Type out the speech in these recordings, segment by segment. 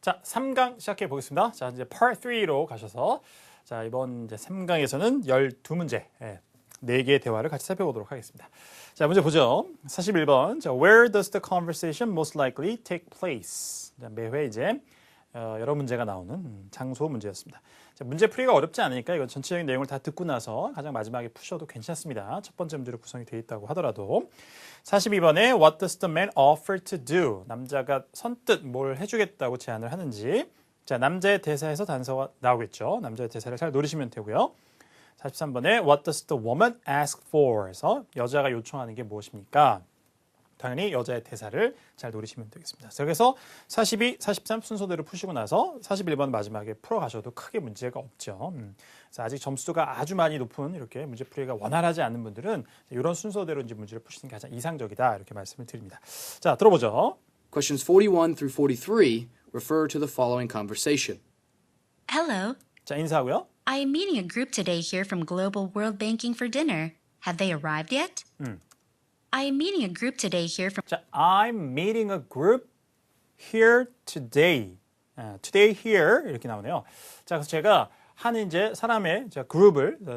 자, 3강 시작해 보겠습니다. 자, 이제 Part 3로 가셔서 자, 이번 이제 3강에서는 12문제, 4개의 대화를 같이 살펴보도록 하겠습니다. 자, 문제 보죠. 41번. 자, Where does the conversation most likely take place? 자, 매회 이제 여러 문제가 나오는 장소 문제였습니다. 자, 문제 풀이가 어렵지 않으니까 이건 전체적인 내용을 다 듣고 나서 가장 마지막에 푸셔도 괜찮습니다. 첫 번째 문제로 구성이 되어 있다고 하더라도 42번에 What does the man offer to do? 남자가 선뜻 뭘 해주겠다고 제안을 하는지 자, 남자의 대사에서 단서가 나오겠죠. 남자의 대사를 잘 노리시면 되고요. 43번에 What does the woman ask for? 에서 여자가 요청하는 게 무엇입니까? 당연히 여자의 대사를 잘 노리시면 되겠습니다. 그래서 42, 43 순서대로 푸시고 나서 41번 마지막에 풀어가셔도 크게 문제가 없죠. 그래서 아직 점수가 아주 많이 높은 이렇게 문제 풀이가 원활하지 않은 분들은 이런 순서대로 이제 문제를 푸시는 게 가장 이상적이다 이렇게 말씀을 드립니다. 자, 들어보죠. Questions 41 through 43 refer to the following conversation. Hello. 자, 인사하고요. I am meeting a group today here from Global World Banking for dinner. Have they arrived yet? I am meeting a group today here from 자, I'm meeting a group here today. today here 이렇게 나오네요. 자, 그래서 제가 한 이제 사람의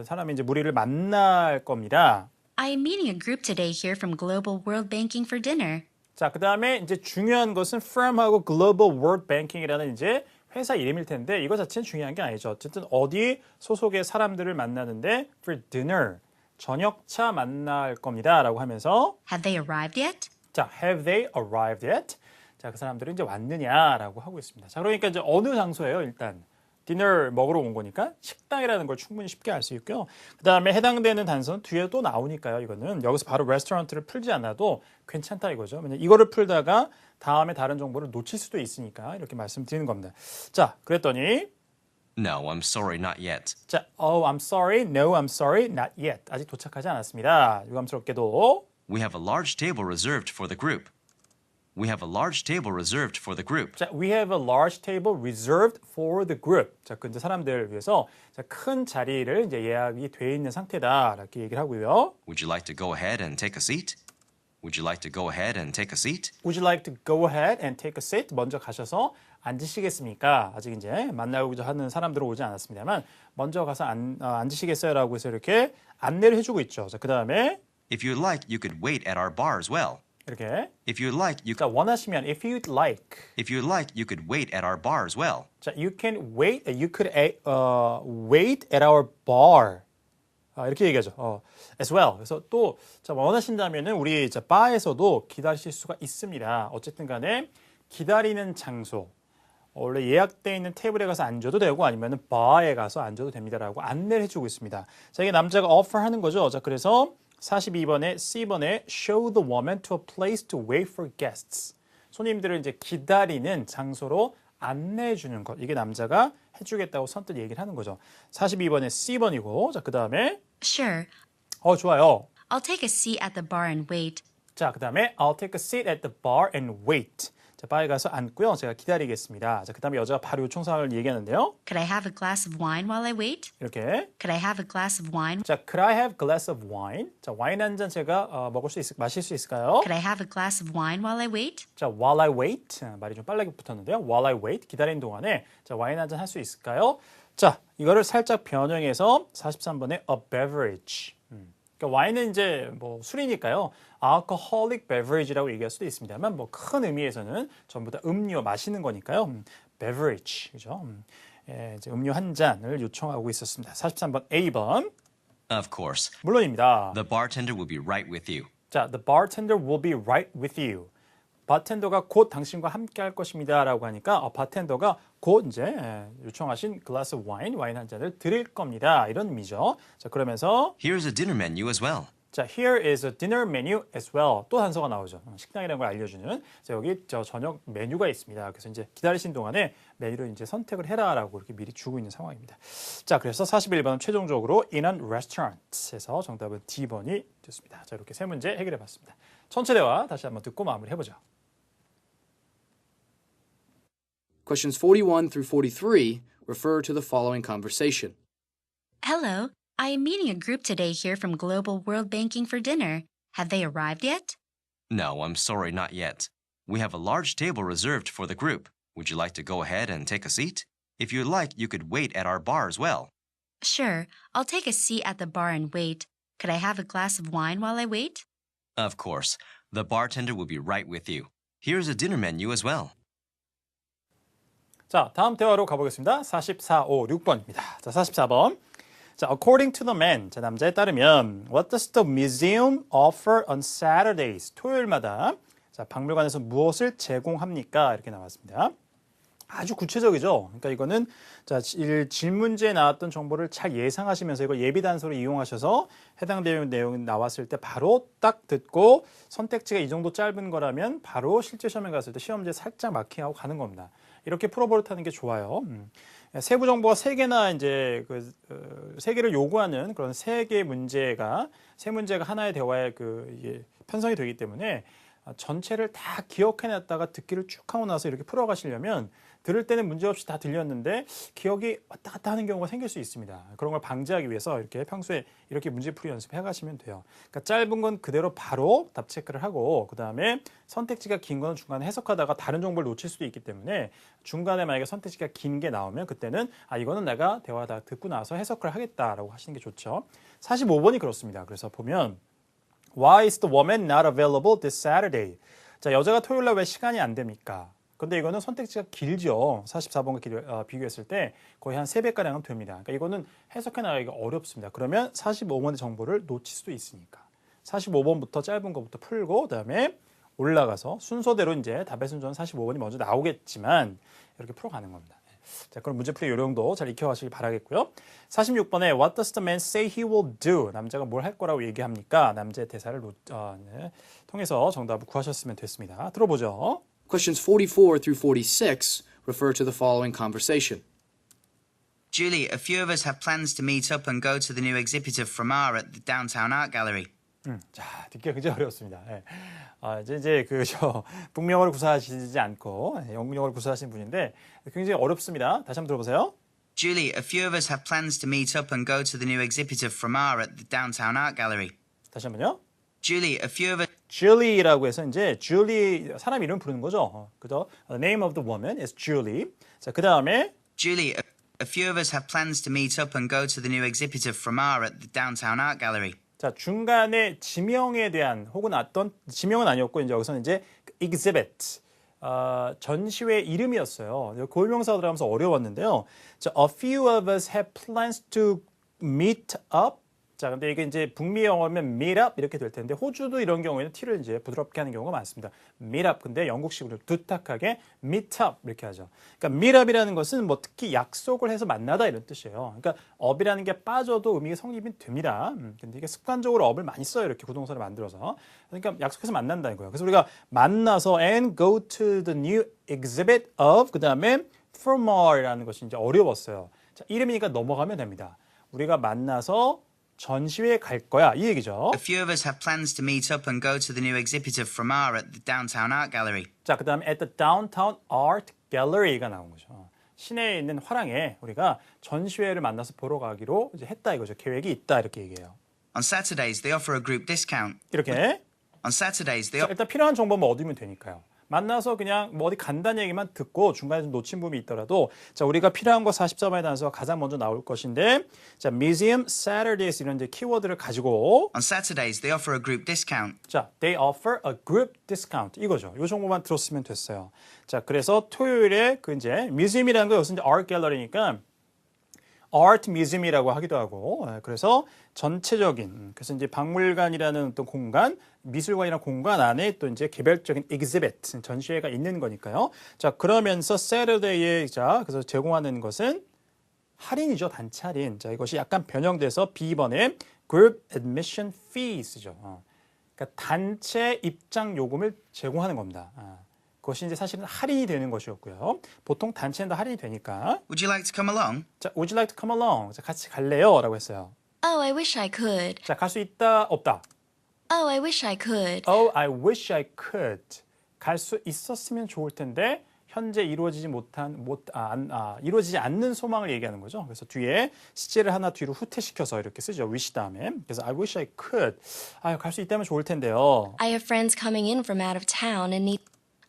사람의 이제 무리를 만날 겁니다. I am meeting a group today here from Global World Banking for dinner. 자, 그다음에 이제 중요한 것은 from하고 Global World Banking이라는 이제 회사 이름일 텐데 이거 자체는 중요한 게 아니죠. 어쨌든 어디 소속의 사람들을 만나는데 for dinner 저녁차 만날 겁니다라고 하면서 Have they arrived yet? 자, have they arrived yet? 자, 그 사람들은 이제 왔느냐라고 하고 있습니다. 자, 그러니까 이제 어느 장소예요, 일단. 디너 먹으러 온 거니까 식당이라는 걸 충분히 쉽게 알 수 있고요. 그다음에 해당되는 단서는 뒤에 또 나오니까요. 이거는 여기서 바로 레스토랑트를 풀지 않아도 괜찮다 이거죠. 왜냐면 이거를 풀다가 다음에 다른 정보를 놓칠 수도 있으니까 이렇게 말씀드리는 겁니다. 자, 그랬더니 No, I'm sorry, not yet. 자, oh, I'm sorry, no, I'm sorry, not yet. 아직 도착하지 않았습니다. 유감스럽게도 We have a large table reserved for the group. We have a large table reserved for the group. 자, we have a large table reserved for the group. 자, 그 이제 사람들을 위해서 자, 큰 자리를 이제 예약이 돼 있는 상태다. 이렇게 얘기를 하고요. Would you like to go ahead and take a seat? Would you like to go ahead and take a seat? Would you like to go ahead and take a seat? 먼저 가셔서 앉으시겠습니까? 아직 이제 만나고자 하는 사람들은 오지 않았습니다만 먼저 가서 앉으시겠어요라고 해서 이렇게 안내를 해주고 있죠. 자, 그 다음에 If you'd like, you could wait at our bar as well. 이렇게 If you'd like, you 자, 원하시면 if you'd like if you'd like, you could wait at our bar as well. 자, you could wait at our bar. 이렇게 얘기하죠. as well. 그래서 또 자, 원하신다면은 우리 자, 바에서도 기다리실 수가 있습니다. 어쨌든 간에 기다리는 장소. 원래 예약되어 있는 테이블에 가서 앉아도 되고 아니면은 바에 가서 앉아도 됩니다라고 안내를 해주고 있습니다. 자, 이게 남자가 offer 하는 거죠. 자, 그래서 42번에 C번에 show the woman to a place to wait for guests. 손님들을 이제 기다리는 장소로 안내해 주는 것. 이게 남자가 해주겠다고 선뜻 얘기를 하는 거죠. 42번에 C번이고, 자, 그 다음에 Sure. 좋아요. I'll take a seat at the bar and wait. 자, 그 다음에 I'll take a seat at the bar and wait. 자, 바에 가서 앉고요. 제가 기다리겠습니다. 자, 그 다음에 여자가 바로 요청사항을 얘기하는데요. Could I have a glass of wine while I wait? 이렇게. Could I have a glass of wine? 자, could I have a glass of wine? 자, 와인 한 잔 제가 마실 수 있을까요? Could I have a glass of wine while I wait? 자, while I wait. 말이 좀 빨라게 붙었는데요. While I wait. 기다리는 동안에 자, 와인 한 잔 할 수 있을까요? 자, 이거를 살짝 변형해서 43번에 a beverage. 그러니까 와인은 이제 뭐 술이니까요. alcoholic beverage라고 얘기할 수도 있습니다만 뭐 큰 의미에서는 전부 다 음료 마시는 거니까요. beverage. 그죠? 이제 음료 한 잔을 요청하고 있었습니다. 43번 A번. Of course. 물론입니다. The bartender will be right with you. 자, the bartender will be right with you. 바텐더가 곧 당신과 함께 할 것입니다라고 하니까 바텐더가 곧 이제 요청하신 glass of wine, 와인 한 잔을 드릴 겁니다. 이런 의미죠. 자, 그러면서 Here's a dinner menu as well. 자, here is a dinner menu as well. 또 단서가 나오죠. 식당이라는 걸 알려주는. 자, 여기 저녁 메뉴가 있습니다. 그래서 이제 기다리신 동안에 메뉴를 이제 선택을 해라라고 이렇게 미리 주고 있는 상황입니다. 자, 그래서 41번은 최종적으로 in an restaurant에서 정답은 D번이 됐습니다. 자, 이렇게 세 문제 해결해 봤습니다. 전체 대화 다시 한번 듣고 마무리해 보죠. Questions 41 through 43 refer to the following conversation. Hello. I am meeting a group today here from Global World Banking for dinner. Have they arrived yet? No, I'm sorry, not yet. We have a large table reserved for the group. Would you like to go ahead and take a seat? If you'd like, you could wait at our bar as well. Sure, I'll take a seat at the bar and wait. Could I have a glass of wine while I wait? Of course. The bartender will be right with you. Here's a dinner menu as well. 자, 다음 대화로 가보겠습니다. 44, 5, 6번입니다. 자, 44번. 자, according to the man. 자, 남자에 따르면 What does the museum offer on Saturdays? 토요일마다 자, 박물관에서 무엇을 제공합니까? 이렇게 나왔습니다. 아주 구체적이죠. 그러니까 이거는 자, 질문지에 나왔던 정보를 잘 예상하시면서 이걸 예비 단서로 이용하셔서 해당 내용이 나왔을 때 바로 딱 듣고 선택지가 이 정도 짧은 거라면 바로 실제 시험에 갔을 때 시험지에 살짝 마킹하고 가는 겁니다. 이렇게 풀어버릇하는 게 좋아요. 세부 정보가 3개나 이제 세 개를 요구하는 그런 3개의 문제가 세 문제가 하나의 대화에 이게 편성이 되기 때문에 전체를 다 기억해놨다가 듣기를 쭉 하고 나서 이렇게 풀어가시려면 들을 때는 문제없이 다 들렸는데 기억이 왔다 갔다 하는 경우가 생길 수 있습니다. 그런 걸 방지하기 위해서 이렇게 평소에 이렇게 문제풀이 연습해 가시면 돼요. 그러니까 짧은 건 그대로 바로 답 체크를 하고 그 다음에 선택지가 긴 거는 중간에 해석하다가 다른 정보를 놓칠 수도 있기 때문에 중간에 만약에 선택지가 긴 게 나오면 그때는 이거는 내가 대화 다 듣고 나서 해석을 하겠다라고 하시는 게 좋죠. 45번이 그렇습니다. 그래서 보면 Why is the woman not available this Saturday? 자, 여자가 토요일 날 왜 시간이 안 됩니까? 근데 이거는 선택지가 길죠. 44번과 비교했을 때 거의 한 3배가량은 됩니다. 그러니까 이거는 해석해 나가기가 어렵습니다. 그러면 45번의 정보를 놓칠 수도 있으니까. 45번부터 짧은 것부터 풀고 그다음에 올라가서 순서대로 이제 답의 순서는 45번이 먼저 나오겠지만 이렇게 풀어가는 겁니다. 자, 그럼 문제풀이 요령도 잘 익혀가시길 바라겠고요. 46번에 What does the man say he will do? 남자가 뭘 할 거라고 얘기합니까? 남자의 대사를 통해서 정답을 구하셨으면 됐습니다. 들어보죠. Questions 44 through 46 refer to the following conversation. Julie, a few of us have plans to meet up and go to the new exhibit of Framar at the downtown art gallery. 자, 듣기가 굉장히 어려웠습니다. 예. 이제 북명어를 구사하시지 않고 영문영어를 구사하시는 분인데 굉장히 어렵습니다. 다시 한번 들어보세요. Julie, a few of us have plans to meet up and go to the new exhibit of Framar at the downtown art gallery. 다시 한번요. Julie, a few of us... Julie라고 해서 이제 Julie 사람 이름 부르는 거죠. 그죠? The name of the woman is Julie. 자, 그 다음에 Julie, a few of us have plans to meet up and go to the new exhibit of Framar at the downtown art gallery. 자, 중간에 지명에 대한 혹은 어떤 지명은 아니었고 이제 여기서는 이제 exhibit 전시회 이름이었어요. 고유명사가 들어가면서 어려웠는데요. 자, a few of us have plans to meet up. 자, 근데 이게 이제 북미 영어면 meet up 이렇게 될 텐데 호주도 이런 경우에는 t를 이제 부드럽게 하는 경우가 많습니다. meet up. 근데 영국식으로 두탁하게 meet up 이렇게 하죠. 그러니까 meet up이라는 것은 뭐 특히 약속을 해서 만나다 이런 뜻이에요. 그러니까 up이라는 게 빠져도 의미가 성립이 됩니다. 근데 이게 습관적으로 up을 많이 써요. 이렇게 구동사를 만들어서. 그러니까 약속해서 만난다는 거예요. 그래서 우리가 만나서 and go to the new exhibit of 그다음에 Framar이라는 것이 이제 어려웠어요. 자, 이름이니까 넘어가면 됩니다. 우리가 만나서 전시회에 갈 거야 이 얘기죠. A few of us have plans to meet up and go to the new exhibit of Framar at the downtown art gallery. 자, 그 다음에 at the downtown art gallery가 나온 거죠. 시내에 있는 화랑에 우리가 전시회를 만나서 보러 가기로 이제 했다 이거죠. 계획이 있다 이렇게 얘기해요. On Saturdays, they offer a group discount. 이렇게 On Saturdays, they 자, 일단 필요한 정보만 얻으면 되니까요. 만나서 그냥 뭐 어디 간다는 얘기만 듣고 중간에 좀 놓친 부분이 있더라도 자, 우리가 필요한 거 44번의 단서가 가장 먼저 나올 것인데 자, museum, Saturdays 이런 이제 키워드를 가지고 On Saturdays, they offer a group discount. 자, they offer a group discount 이거죠. 이 정보만 들었으면 됐어요. 자, 그래서 토요일에 그 이제 museum이라는 거 여기서 이제 art gallery니까 art museum이라고 하기도 하고 그래서 전체적인 그래서 이제 박물관이라는 어떤 공간 미술관이라는 공간 안에 또 이제 개별적인 exhibit 전시회가 있는 거니까요. 자, 그러면서 Saturday에 자 그래서 제공하는 것은 할인이죠. 단체 할인. 자, 이것이 약간 변형돼서 B번에 group admission fees죠. 그러니까 단체 입장 요금을 제공하는 겁니다. 그것이 이제 사실은 할인이 되는 것이었고요. 보통 단체는 다 할인이 되니까. Would you like to come along? 자, would you like to come along? 자, 같이 갈래요? 라고 했어요. Oh, I wish I could. 자, 갈 수 있다, 없다. Oh, I wish I could. Oh, I wish I could. 갈 수 있었으면 좋을 텐데 현재 이루어지지 이루어지지 않는 소망을 얘기하는 거죠. 그래서 뒤에 시제를 하나 뒤로 후퇴시켜서 이렇게 쓰죠. wish 다음에. 그래서 I wish I could. 갈 수 있다면 좋을 텐데요. I have friends coming in from out of town and need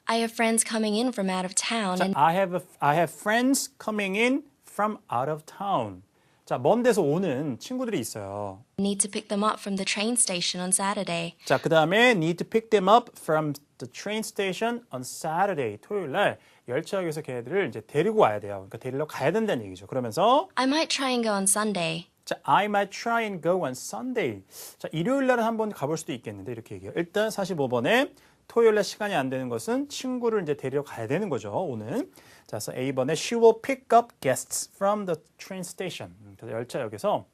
I have friends coming in from out of town 자, and I have friends coming in from out of town. 자, 먼 데서 오는 친구들이 있어요. need to pick them up from the train station on Saturday. 자, 그 다음에 need to pick them up from the train station on Saturday. 토요일 날 열차역에서 걔네들을 이제 데리고 와야 돼요. 그러니까 데리러 가야 된다는 얘기죠. 그러면서 I might try and go on Sunday. 자, I might try and go on Sunday. 자, 일요일 날은 한번 가볼 수도 있겠는데 이렇게 얘기해요. 일단 45번에 토요일 날 시간이 안 되는 것은 친구를 이제 데리러 가야 되는 거죠. 오늘. 자, 그래서 A번에 she will pick up guests from the train station. 그래서 열차역에서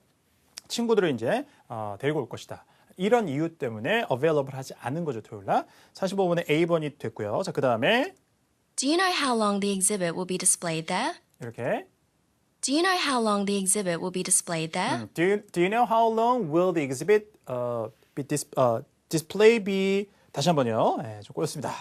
친구들을 이제 데리고 올 것이다. 이런 이유 때문에 available 하지 않은 거죠, 토요일 날. 45번에 A번이 됐고요. 자, 그 다음에 Do you know how long the exhibit will be displayed there? 이렇게 Do you know how long the exhibit will be displayed there? Do you know how long will the exhibit display be 다시 한번요. 네, 좀 꼬였습니다.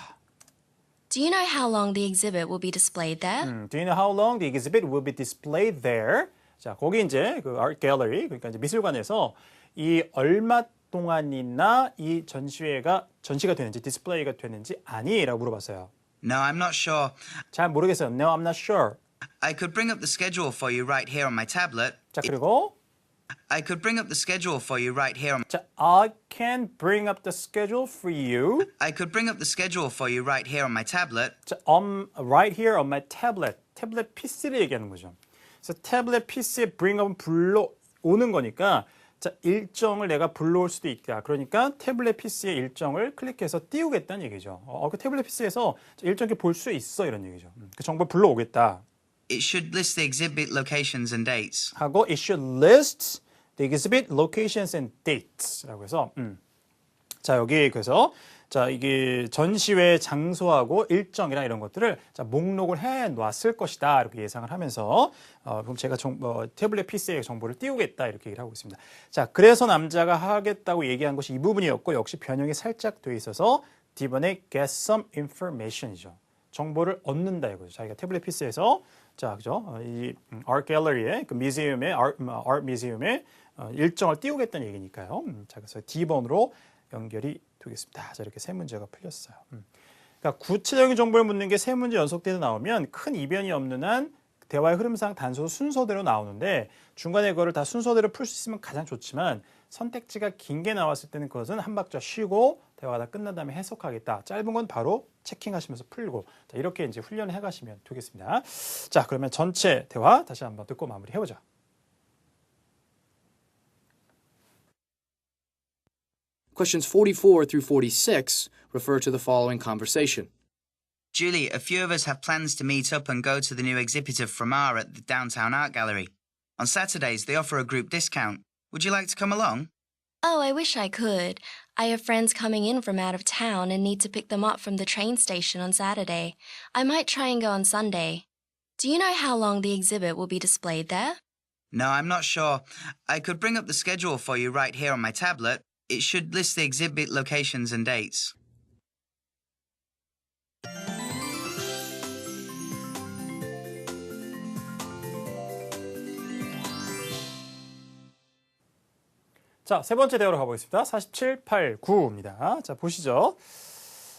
Do you know how long the exhibit will be displayed there? Do you know how long the exhibit will be displayed there? 자, 거기 이제 그 art gallery, 그러니까 이제 미술관에서 이 얼마 동안이나 이 전시가 되는지, 디스플레이가 되는지 아니라고 물어봤어요. No, I'm not sure. 잘 모르겠어요. No, I'm not sure. I could bring up the schedule for you right here on my tablet. 자, 그리고 I could bring up the schedule for you right here on 자, I can bring up the schedule for you. I could bring up the schedule for you right here on my tablet. 자, right here on my tablet. 태블릿 PC를 얘기하는 거죠. 그래서 태블릿 PC에 bring up은 불러오는 거니까 자, 일정을 내가 불러올 수도 있다. 그러니까 태블릿 PC의 일정을 클릭해서 띄우겠다는 얘기죠. 그 태블릿 PC에서 일정 이렇게 볼 수 있어 이런 얘기죠. 그 정보 불러오겠다. It should list the exhibit locations and dates. 하고 it should list the exhibit locations and dates라고 해서 자, 여기 그래서 자, 이게 전시회 장소하고 일정이랑 이런 것들을 자, 목록을 해 놨을 것이다. 이렇게 예상을 하면서 그럼 제가 태블릿 PC에 정보를 띄우겠다. 이렇게 얘기를 하고 있습니다. 자, 그래서 남자가 하겠다고 얘기한 것이 이 부분이었고 역시 변형이 살짝 돼 있어서 D번에 get some information이죠. 정보를 얻는다 이거죠. 자기가 태블릿 PC에서 자, 그죠? 이 art gallery에 그 뮤지엄의 art 뮤지엄에 일정을 띄우겠다는 얘기니까요. 자, 그래서 D번으로 연결이 되겠습니다. 자, 이렇게 세 문제가 풀렸어요. 그러니까 구체적인 정보를 묻는 게 세 문제 연속돼서 나오면 큰 이변이 없는 한 대화의 흐름상 단서 순서대로 나오는데 중간에 그거를 다 순서대로 풀 수 있으면 가장 좋지만 선택지가 긴 게 나왔을 때는 그것은 한 박자 쉬고 대화가 다 끝난 다음에 해석하겠다. 짧은 건 바로 체킹하시면서 풀고 자, 이렇게 이제 훈련을 해가시면 되겠습니다. 자, 그러면 전체 대화 다시 한번 듣고 마무리해보자. Questions 44 through 46 refer to the following conversation. Julie, a few of us have plans to meet up and go to the new exhibit of Framar at the downtown art gallery. On Saturdays, they offer a group discount. Would you like to come along? Oh, I wish I could. I have friends coming in from out of town and need to pick them up from the train station on Saturday. I might try and go on Sunday. Do you know how long the exhibit will be displayed there? No, I'm not sure. I could bring up the schedule for you right here on my tablet. It should list the exhibit locations and dates. 자, 세 번째 대화로 가보겠습니다. 47, 8, 9입니다. 자, 보시죠.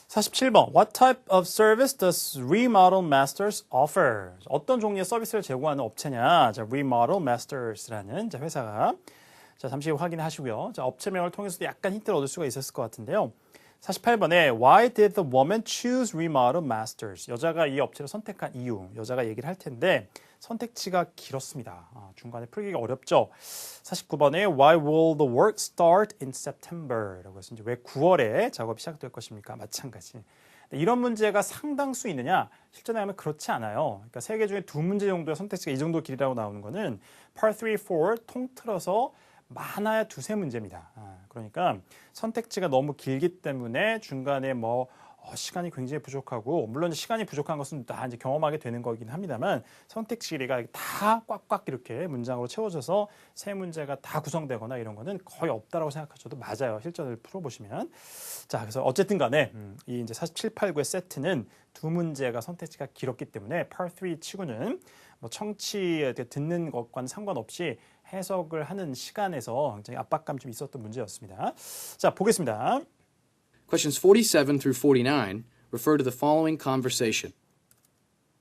47번. What type of service does Remodel Masters offer? 어떤 종류의 서비스를 제공하는 업체냐? 자, Remodel Masters라는 자, 회사가. 자, 잠시 확인하시고요. 자, 업체명을 통해서도 약간 힌트를 얻을 수가 있었을 것 같은데요. 48번에 Why did the woman choose Remodel Masters? 여자가 이 업체를 선택한 이유. 여자가 얘기를 할 텐데 선택지가 길었습니다. 중간에 풀기가 어렵죠. 49번에 Why will the work start in September? 라고 해서 이제 왜 9월에 작업이 시작될 것입니까? 마찬가지. 이런 문제가 상당수 있느냐? 실전에 하면 그렇지 않아요. 그러니까 세 개 중에 두 문제 정도의 선택지가 이 정도 길이라고 나오는 거는 Part 3, 4 통틀어서 많아야 두세 문제입니다. 그러니까 선택지가 너무 길기 때문에 중간에 시간이 굉장히 부족하고 물론 시간이 부족한 것은 다 이제 경험하게 되는 거긴 합니다만 선택지 길이가 다 꽉꽉 이렇게 문장으로 채워져서 세 문제가 다 구성되거나 이런 거는 거의 없다라고 생각하셔도 맞아요. 실전을 풀어보시면. 자, 그래서 어쨌든 간에 이 이제 47, 8, 9의 세트는 두 문제가 선택지가 길었기 때문에 Part 3 치고는 청취 듣는 것과는 상관없이 해석을 하는 시간에서 굉장히 압박감 좀 있었던 문제였습니다. 자, 보겠습니다. Questions 47 through 49 refer to the following conversation.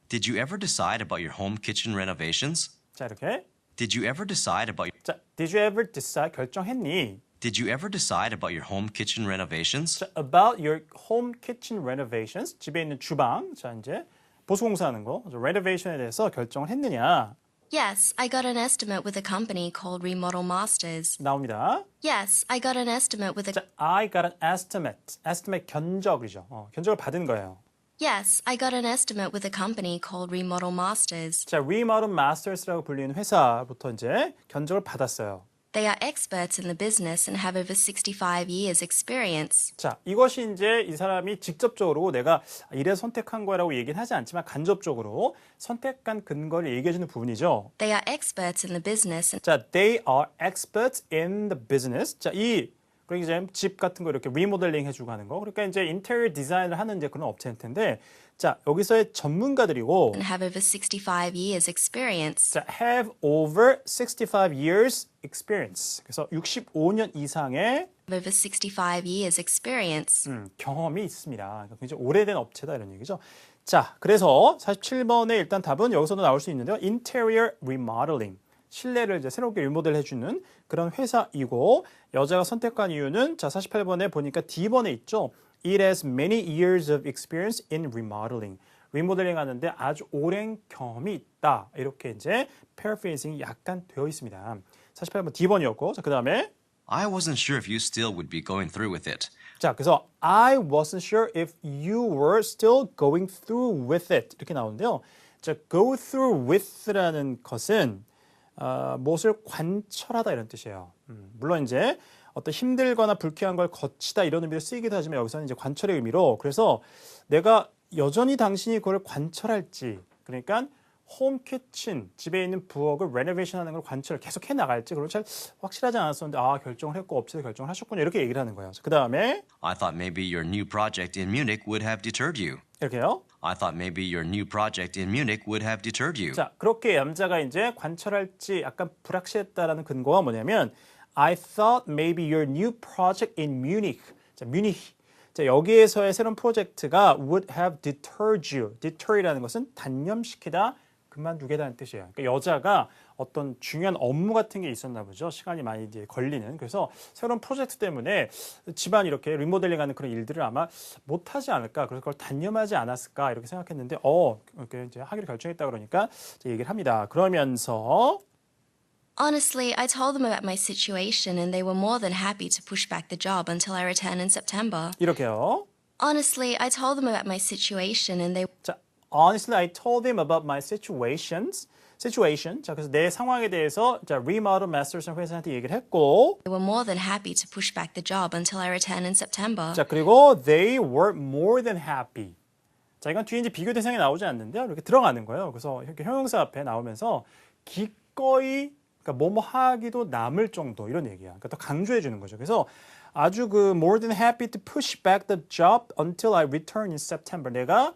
Did you ever decide about your home kitchen renovations? 자, 이렇게. Did you ever decide about 자, did you ever decide 결정했니? Did you ever decide about your home kitchen renovations? 자, about your home kitchen renovations. 집에 있는 주방. 자, 이제 보수공사하는 거. renovation에 대해서 결정을 했느냐? Yes, I got an estimate with a company called Remodel Masters. 나옵니다. Yes, I got an estimate with a 자, I got an estimate. estimate 견적이죠. 견적을 받은 거예요. Yes, I got an estimate with a company called Remodel Masters. 자, Remodel Masters라고 불리는 회사부터 이제 견적을 받았어요. They are experts in the business and have over 65 years experience. 자, 이것이 이제 이 사람이 직접적으로 내가 이래서 선택한 거라고 얘기는 하지 않지만 간접적으로 선택한 근거를 얘기해주는 부분이죠. They are experts in the business and 자, they are experts in the business. 자, 그러니까 이제 집 같은 거 이렇게 리모델링 해주고 하는 거. 그러니까 이제 인테리어 디자인을 하는 이제 그런 업체일 텐데, 자, 여기서의 전문가들이고, have over 65 years experience. 자, have over 65 years experience. 그래서 65년 이상의 Over 65 years experience. 경험이 있습니다. 그러니까 굉장히 오래된 업체다 이런 얘기죠. 자, 그래서 47번에 일단 답은 여기서도 나올 수 있는데요. Interior Remodeling. 실내를 이제 새롭게 리모델 해주는 그런 회사이고, 여자가 선택한 이유는 자 48번에 보니까 D번에 있죠. It has many years of experience in remodeling. 리모델링 하는데 아주 오랜 경험이 있다. 이렇게 이제 paraphrasing 약간 되어 있습니다. 48번 D번이었고, 자, 그 다음에 I wasn't sure if you still would be going through with it. 자, 그래서 I wasn't sure if you were still going through with it. 이렇게 나오는데요. 자, go through with라는 것은 무엇을 관철하다 이런 뜻이에요. 물론 이제 어떤 힘들거나 불쾌한 걸 거치다 이런 의미로 쓰이기도 하지만 여기서는 이제 관철의 의미로 그래서 내가 여전히 당신이 그걸 관철할지 그러니까 홈 키친 집에 있는 부엌을 레노베이션 하는 걸 관철을 계속 해 나갈지 그걸 잘 확실하지 않았었는데 결정을 했고 업체도 결정을 하셨군요 이렇게 얘기를 하는 거예요. 그 다음에 I thought maybe your new project in Munich would have deterred you. 이렇게요. I thought maybe your new project in Munich would have deterred you. 자, 그렇게 남자가 이제 관철할지 약간 불확실했다라는 근거가 뭐냐면 I thought maybe your new project in Munich. 자, 뮤니히. 자, 여기에서의 새로운 프로젝트가 would have deterred you. deter이라는 것은 단념시키다, 그만두게다는 뜻이에요. 그러니까 여자가 어떤 중요한 업무 같은 게 있었나 보죠. 시간이 많이 이제 걸리는. 그래서 새로운 프로젝트 때문에 집안 이렇게 리모델링하는 그런 일들을 아마 못하지 않을까. 그래서 그걸 단념하지 않았을까 이렇게 생각했는데, 이렇게 이제 하기로 결정했다 그러니까 이제 얘기를 합니다. 그러면서 Honestly, I told them about my situation and they were more than happy to push back the job until I return in September. 이렇게요. Honestly, I told them about my situation and they 자, honestly, I told him about my situation. 자, 그래서 내 상황에 대해서 자, Remodel Masters 회사한테 얘기를 했고, were more than happy to push back the job until I return in September. 자, 그리고 they were more than happy. 자, 이건 뒤에 이제 비교 대상이 나오지 않는데요. 이렇게 들어가는 거예요. 그래서 이렇게 형용사 앞에 나오면서 기꺼이 그러니까 뭐뭐 하기도 남을 정도 이런 얘기야. 그러니까 더 강조해 주는 거죠. 그래서 아주 그 more than happy to push back the job until I return in September. 내가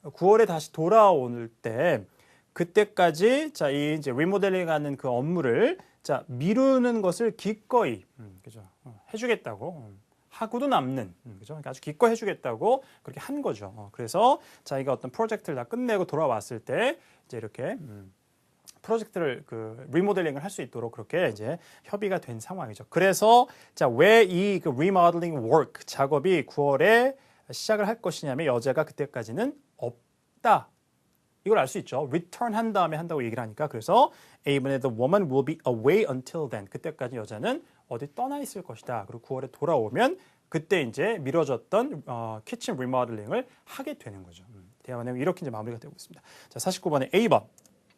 9월에 다시 돌아올 때 그때까지 자, 이 이제 리모델링하는 그 업무를 자, 미루는 것을 기꺼이 그죠? 해주겠다고 하고도 남는 그죠? 그러니까 아주 기꺼이 해주겠다고 그렇게 한 거죠. 그래서 자기가 어떤 프로젝트를 다 끝내고 돌아왔을 때 이제 이렇게 프로젝트를 그 리모델링을 할 수 있도록 그렇게 이제 협의가 된 상황이죠. 그래서 자, 왜 이 그 리모델링 work 작업이 9월에 시작을 할 것이냐면 여자가 그때까지는 없다. 이걸 알 수 있죠. return 한 다음에 한다고 얘기를 하니까 그래서 A번에 the woman will be away until then. 그때까지 여자는 어디 떠나 있을 것이다. 그리고 9월에 돌아오면 그때 이제 미뤄졌던 키친 리모델링을 하게 되는 거죠. 대화 내용 이렇게 이제 마무리가 되고 있습니다. 자, 49번에 A번.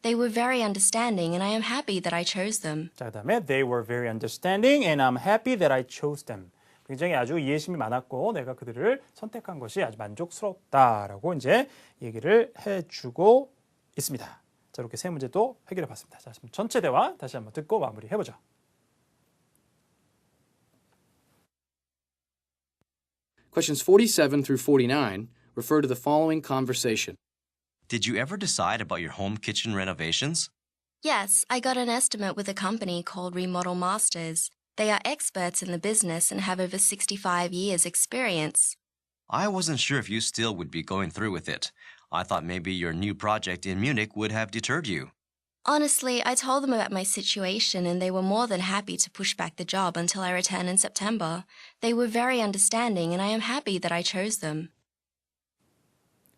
They were very understanding and I am happy that I chose them. 자, 그다음에 they were very understanding and I'm happy that I chose them. 굉장히 아주 이해심이 많았고 내가 그들을 선택한 것이 아주 만족스럽다라고 이제 얘기를 해주고 있습니다. 자, 이렇게 세 문제도 해결해 봤습니다. 자, 지금 전체 대화 다시 한번 듣고 마무리해 보죠. Questions 47 through 49 refer to the following conversation. Did you ever decide about your home kitchen renovations? Yes, I got an estimate with a company called Remodel Masters. They are experts in the business and have over 65 years experience. I wasn't sure if you still would be going through with it. I thought maybe your new project in Munich would have deterred you. Honestly, I told them about my situation and they were more than happy to push back the job until I return in September. They were very understanding and I am happy that I chose them.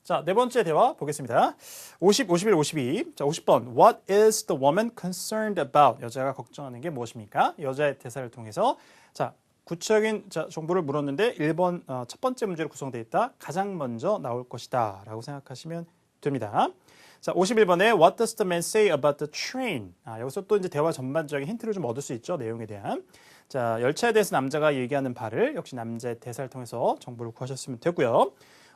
자, 네 번째 대화 보겠습니다. 50, 51, 52. 자, 50번. What is the woman concerned about? 여자가 걱정하는 게 무엇입니까? 여자의 대사를 통해서 자, 구체적인 정보를 물었는데 1번 첫 번째 문제로 구성되어 있다. 가장 먼저 나올 것이다 라고 생각하시면 됩니다. 자, 51번에 What does the man say about the train? 여기서 또 이제 대화 전반적인 힌트를 좀 얻을 수 있죠. 내용에 대한. 자, 열차에 대해서 남자가 얘기하는 바를 역시 남자의 대사를 통해서 정보를 구하셨으면 되고요.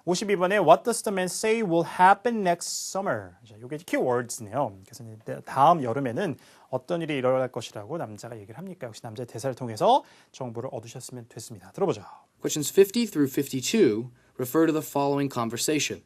52번에 What does the man say will happen next summer? 자, 이게 키워드스네요. 그래서 이제 다음 여름에는 어떤 일이 일어날 것이라고 남자가 얘기를 합니까? 역시 남자의 대사를 통해서 정보를 얻으셨으면 됐습니다. 들어보죠. Questions 50 through 52 refer to the following conversation.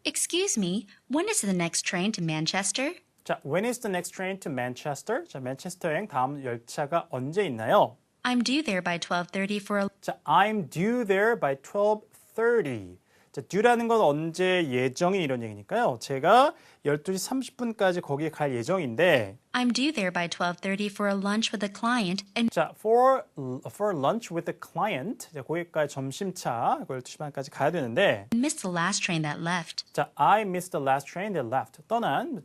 Excuse me, when is the next train to Manchester? 자, when is the next train to Manchester? 자, 맨체스터 여행 다음 열차가 언제 있나요? I'm due there by 12:30 for a 자, I'm due there by 12:30. 자, due라는 건 언제 예정이 이런 얘기니까요. 제가 12시 30분까지 거기에 갈 예정인데 I'm due there by 12:30 for a lunch with a client and 자, for lunch with the client. 자, 고객과의 점심차 12시 반까지 가야 되는데 missed the last train that left. 자, I missed the last train that left.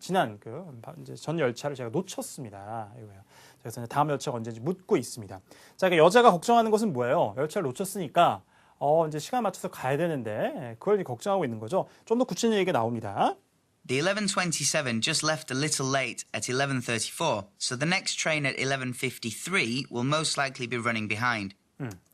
지난 이제 전 열차를 제가 놓쳤습니다. 이거예요. 그래서 다음 열차가 언제인지 묻고 있습니다. 자, 그러니까 여자가 걱정하는 것은 뭐예요? 열차를 놓쳤으니까 이제 시간 맞춰서 가야 되는데 그걸 걱정하고 있는 거죠. 좀 더 구체적인 얘기가 나옵니다. The 11:27 just left a little late at 11:34, so the next train at 11:53 will most likely be running behind.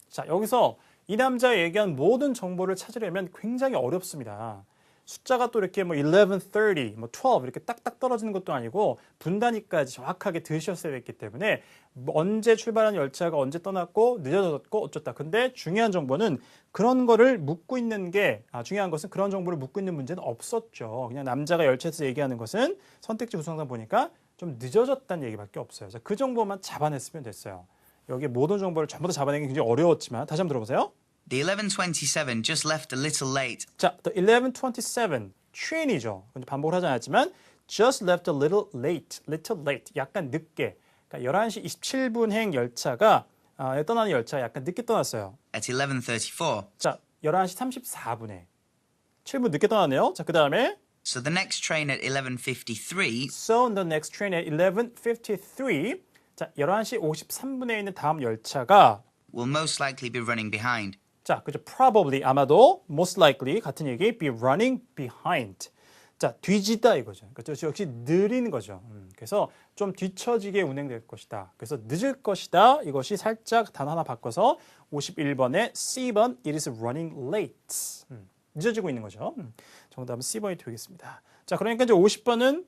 자, 여기서 이 남자가 얘기한 모든 정보를 찾으려면 굉장히 어렵습니다. 숫자가 또 이렇게 11:30, 12 이렇게 딱딱 떨어지는 것도 아니고 분단위까지 정확하게 들으셨어야 했기 때문에 언제 출발한 열차가 언제 떠났고 늦어졌고 어쩌다. 근데 중요한 정보는 그런 거를 묻고 있는 게 중요한 것은 그런 정보를 묻고 있는 문제는 없었죠. 그냥 남자가 열차에서 얘기하는 것은 선택지 구성상 보니까 좀 늦어졌다는 얘기밖에 없어요. 그래서 그 정보만 잡아냈으면 됐어요. 여기 모든 정보를 전부 다 잡아내기 굉장히 어려웠지만 다시 한번 들어보세요. The 11:27 just left a little late. 자, the 11:27 train이죠. 반복을 하지 않았지만 just left a little late, 약간 늦게. 그러니까 11시 27분행 열차가 떠나는 열차가 약간 늦게 떠났어요. At 11:34. 자, 11시 34분에 7분 늦게 떠나네요. 자, 그다음에 So the next train at 11:53 so the next train at 11:53 자, 11시 53분에 있는 다음 열차가 will most likely be running behind. 자, 그죠. probably 아마도 most likely 같은 얘기 be running behind. 자, 뒤지다 이거죠. 그렇죠. 역시 느린 거죠. 그래서 좀 뒤처지게 운행될 것이다. 그래서 늦을 것이다. 이것이 살짝 단어 하나 바꿔서 51번에 C번 it is running late. 늦어지고 있는 거죠. 정답은 C번이 되겠습니다. 자, 그러니까 이제 50번은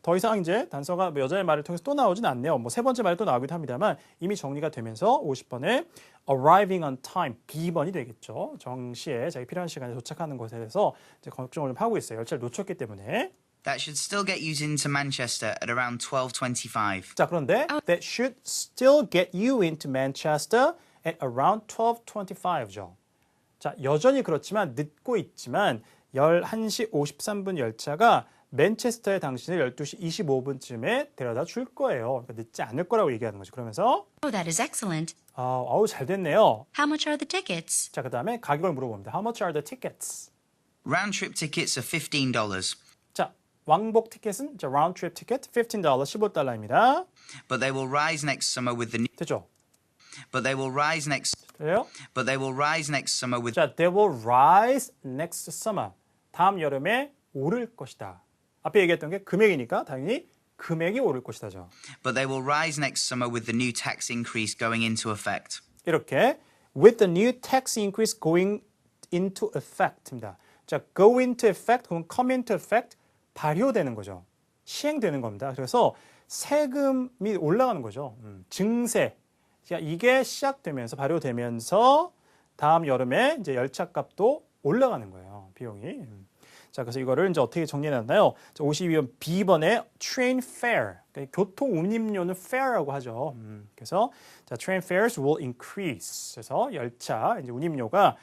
더 이상 이제 단서가 여자의 말을 통해서 또 나오진 않네요. 세 번째 말이 또 나오기도 합니다만 이미 정리가 되면서 50번에 arriving on time, B번이 되겠죠. 정시에 자기 필요한 시간에 도착하는 것에 대해서 이제 걱정을 좀 하고 있어요. 열차를 놓쳤기 때문에. That should still get you into Manchester at around 12:25. 자, 그런데 that should still get you into Manchester at around 12:25죠. 자, 여전히 그렇지만 늦고 있지만 11시 53분 열차가 맨체스터에 당신을 12시 25분쯤에 데려다 줄 거예요. 그러니까 늦지 않을 거라고 얘기하는 거죠. 그러면서 Oh, that is excellent. 잘 됐네요. How much are the tickets? 자, 그다음에 가격을 물어봅니다. How much are the tickets? Round trip tickets are $15, 자, 왕복 티켓은 round trip ticket $15, $15입니다. but they will rise next summer with the new 됐죠? but they will rise next 그래요? but they will rise next summer with 자, they will rise next summer. 다음 여름에 오를 것이다. 앞에 얘기했던 게 금액이니까 당연히 금액이 오를 것이다죠. but they will rise next summer with the new tax increase going into effect. 이렇게 with the new tax increase going into effect입니다. 자, go into effect, 그럼 come into effect, 발효되는 거죠. 시행되는 겁니다. 그래서 세금이 올라가는 거죠. 증세. 자, 이게 시작되면서 발효되면서 다음 여름에 이제 열차값도 올라가는 거예요. 비용이. 자, 그래서 이거를 이제 어떻게 정리해놨나요? 52번 B번에 train fare. 그러니까 교통 운임료는 fare라고 하죠. 그래서 자, train fares will increase. 그래서 열차 이제 운임료가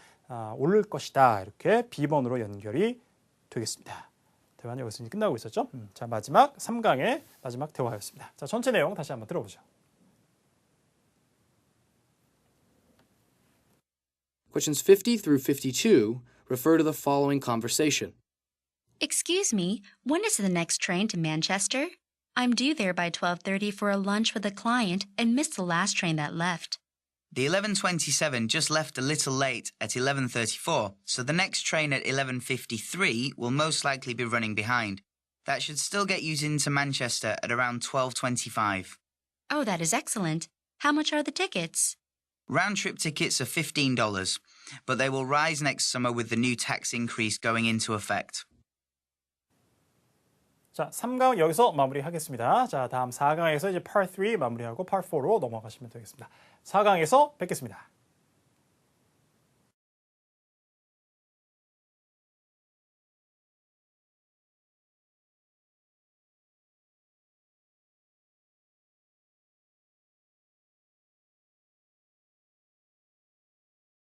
오를 것이다. 이렇게 B번으로 연결이 되겠습니다. 대화는 여기서 이제 끝나고 있었죠. 자, 마지막 3강의 마지막 대화였습니다. 자, 전체 내용 다시 한번 들어보죠. Questions 50 through 52 refer to the following conversation. Excuse me, when is the next train to Manchester? I'm due there by 12:30 for a lunch with a client and missed the last train that left. The 11:27 just left a little late at 11:34, so the next train at 11:53 will most likely be running behind. That should still get you into Manchester at around 12:25. Oh, that is excellent. How much are the tickets? Round-trip tickets are $15, but they will rise next summer with the new tax increase going into effect. 자, 3강 여기서 마무리하겠습니다. 자, 다음 4강에서 이제 Part 3 마무리하고 Part 4로 넘어가시면 되겠습니다. 4강에서 뵙겠습니다.